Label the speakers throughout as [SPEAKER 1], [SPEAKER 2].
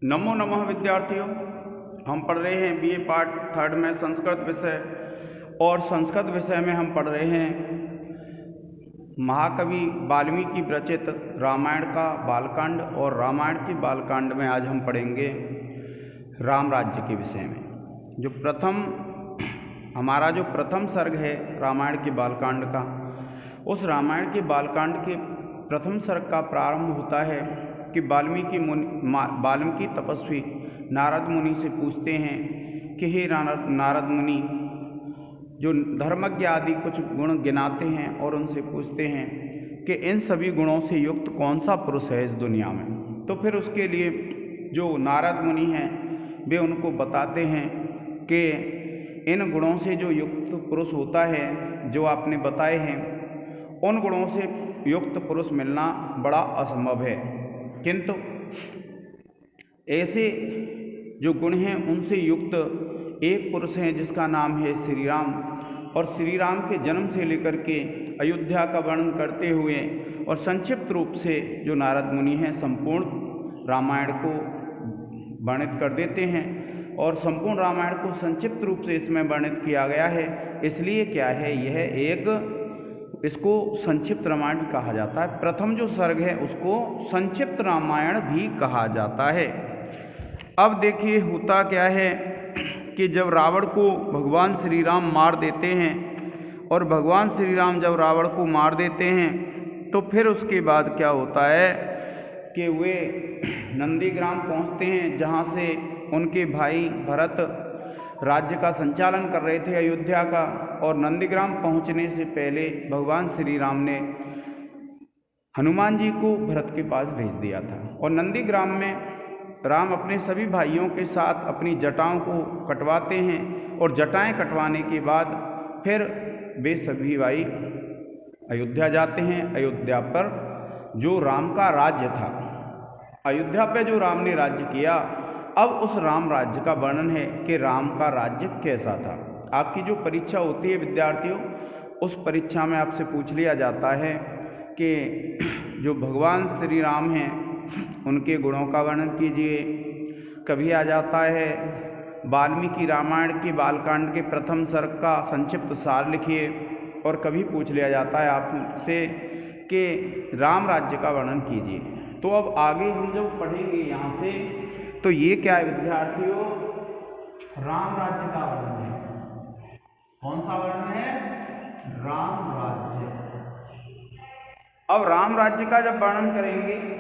[SPEAKER 1] नमो नमः विद्यार्थियों। हम पढ़ रहे हैं बीए पार्ट थर्ड में संस्कृत विषय, और संस्कृत विषय में हम पढ़ रहे हैं महाकवि वाल्मीकि रचित रामायण का बालकांड। और रामायण के बालकांड में आज हम पढ़ेंगे राम राज्य के विषय में। हमारा जो प्रथम सर्ग है रामायण के बालकांड का, उस रामायण के बालकांड के प्रथम सर्ग का प्रारंभ होता है कि वाल्मीकि तपस्वी नारद मुनि से पूछते हैं कि हे नारद मुनि, जो धर्मज्ञ आदि कुछ गुण गिनाते हैं और उनसे पूछते हैं कि इन सभी गुणों से युक्त कौन सा पुरुष है इस दुनिया में। तो फिर उसके लिए जो नारद मुनि हैं वे उनको बताते हैं कि इन गुणों से जो युक्त पुरुष होता है, जो आपने बताए हैं, उन गुणों से युक्त पुरुष मिलना बड़ा असंभव है, किंतु ऐसे जो गुण हैं उनसे युक्त एक पुरुष हैं जिसका नाम है श्री राम। और श्री राम के जन्म से लेकर के अयोध्या का वर्णन करते हुए और संक्षिप्त रूप से जो नारद मुनि हैं संपूर्ण रामायण को वर्णित कर देते हैं। और संपूर्ण रामायण को संक्षिप्त रूप से इसमें वर्णित किया गया है, इसलिए क्या है, इसको संक्षिप्त रामायण भी कहा जाता है। प्रथम जो सर्ग है उसको संक्षिप्त रामायण भी कहा जाता है। अब देखिए होता क्या है कि जब रावण को भगवान श्री राम मार देते हैं, और भगवान श्री राम जब रावण को मार देते हैं तो फिर उसके बाद क्या होता है कि वे नंदीग्राम पहुंचते हैं, जहां से उनके भाई भरत राज्य का संचालन कर रहे थे अयोध्या का। और नंदीग्राम पहुंचने से पहले भगवान श्री राम ने हनुमान जी को भरत के पास भेज दिया था। और नंदीग्राम में राम अपने सभी भाइयों के साथ अपनी जटाओं को कटवाते हैं, और जटाएं कटवाने के बाद फिर वे सभी भाई अयोध्या जाते हैं। अयोध्या पर जो राम का राज्य था, अयोध्या पे जो राम ने राज्य किया, अब उस राम राज्य का वर्णन है कि राम का राज्य कैसा था। आपकी जो परीक्षा होती है विद्यार्थियों, उस परीक्षा में आपसे पूछ लिया जाता है कि जो भगवान श्री राम हैं उनके गुणों का वर्णन कीजिए। कभी आ जाता है वाल्मीकि रामायण के बालकांड के प्रथम सर्ग का संक्षिप्त सार लिखिए, और कभी पूछ लिया जाता है आपसे कि राम राज्य का वर्णन कीजिए। तो अब आगे हम जब पढ़ेंगे यहाँ से, तो ये क्या है विद्यार्थियों, राम राज्य का वर्णन है। कौन सा वर्णन है? राम राज्य। अब राम राज्य का जब वर्णन करेंगे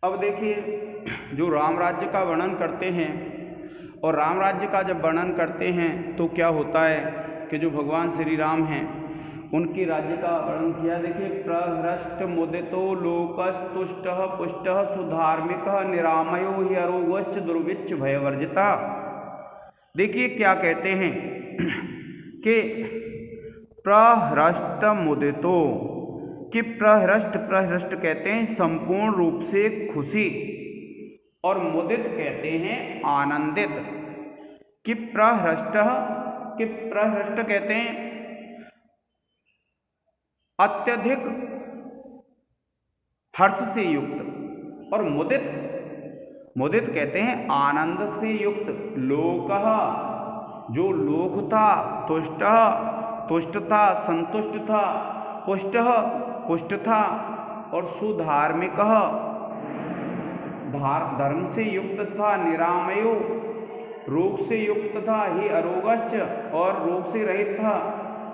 [SPEAKER 1] अब देखिए, जो राम राज्य का वर्णन करते हैं, और राम राज्य का जब वर्णन करते हैं तो क्या होता है कि जो भगवान श्री राम हैं उनके राज्य का वर्णन किया। देखिए, प्रहृष्ट मुदितो लोकस्तुष्ट पुष्ट सुधार्मिक निरामयो हि अरोगश्च दुर्विच्छ भयवर्जिता। देखिए क्या कहते हैं कि प्रहृष्ट मुदितो, कि प्रहृष्ट कहते हैं संपूर्ण रूप से खुशी, और मुदित कहते हैं आनंदित। कि प्रहृष्ट कहते हैं अत्यधिक हर्ष से युक्त, और मुदित कहते हैं आनंद से युक्त। लोकः, जो लोक था, तुष्ट था, संतुष्ट था, पुष्ट था, और सुधार्मिक, धर्म से युक्त था, निरामयो, रोग से युक्त था, ही अरोगश्च, और रोग से रहित था,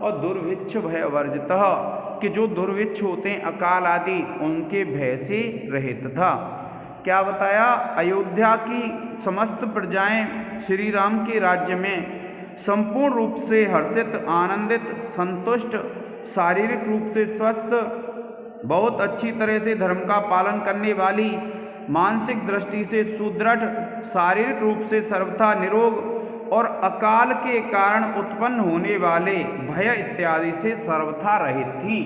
[SPEAKER 1] और दुर्भिक्ष भयवर्जित, कि जो दुर्भिक्ष होते हैं अकाल आदि उनके भय से रहित था। क्या बताया? अयोध्या की समस्त प्रजाएं श्री राम के राज्य में संपूर्ण रूप से हर्षित, आनंदित, संतुष्ट, शारीरिक रूप से स्वस्थ, बहुत अच्छी तरह से धर्म का पालन करने वाली, मानसिक दृष्टि से सुदृढ़, शारीरिक रूप से सर्वथा निरोग, और अकाल के कारण उत्पन्न होने वाले भय इत्यादि से सर्वथा रहित थी।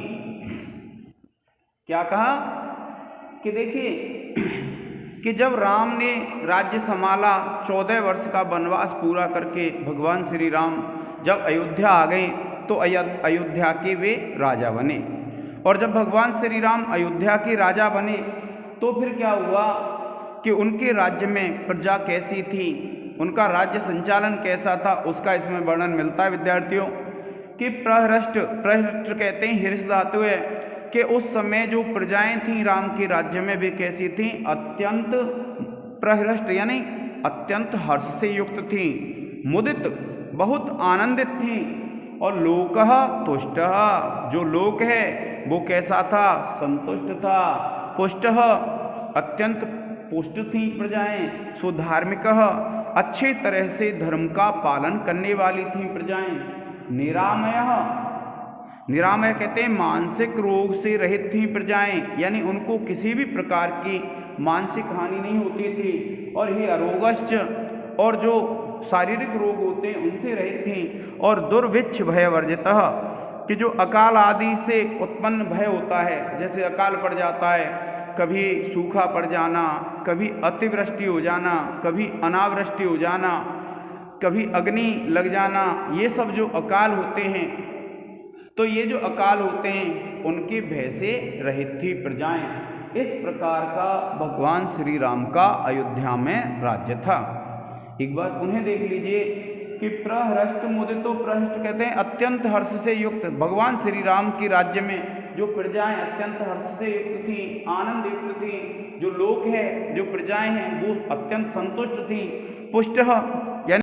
[SPEAKER 1] क्या कहा? कि देखिए कि जब राम ने राज्य संभाला, 14 वर्ष का वनवास पूरा करके भगवान श्री राम जब अयोध्या आ गए तो अयोध्या के वे राजा बने। और जब भगवान श्री राम अयोध्या के राजा बने तो फिर क्या हुआ कि उनके राज्य में प्रजा कैसी थी, उनका राज्य संचालन कैसा था, उसका इसमें वर्णन मिलता है विद्यार्थियों। कि प्रहृष्ट कहते हैं हिर्ष धातु है, कि उस समय जो प्रजाएं थीं राम के राज्य में वे कैसी थीं, अत्यंत प्रहृष्ट यानी अत्यंत हर्ष से युक्त थीं, मुदित बहुत आनंदित थीं, और लोकः तुष्टः जो लोक है वो कैसा था, संतुष्ट था, पुष्टः अत्यंत पुष्ट थीं प्रजाएं, सुधार्मिकः अच्छे तरह से धर्म का पालन करने वाली थीं प्रजाएं, निरामयः निरामय कहते हैं मानसिक रोग से रहित थी प्रजाएं, यानी उनको किसी भी प्रकार की मानसिक हानि नहीं होती थी, और ये अरोगश्च और जो शारीरिक रोग होते हैं उनसे रहित थी, और दुर्भिक्ष भय वर्जितः कि जो अकाल आदि से उत्पन्न भय होता है, जैसे अकाल पड़ जाता है, कभी सूखा पड़ जाना, कभी अतिवृष्टि हो जाना, कभी अनावृष्टि हो जाना, कभी अग्नि लग जाना, ये सब जो अकाल होते हैं, तो ये जो अकाल होते हैं उनके भय से रहित थी प्रजाएं। इस प्रकार का भगवान श्री राम का अयोध्या में राज्य था। एक बार पुनः देख लीजिए कि प्रहृष्ट मुदितो, प्रहृष्ट कहते हैं अत्यंत हर्ष से युक्त। भगवान श्री राम के राज्य में जो प्रजाएं अत्यंत हर्ष से युक्त थी, आनंद युक्त थी, जो लोक है, जो प्रजाएं हैं वो अत्यंत संतुष्ट थी, पुष्टः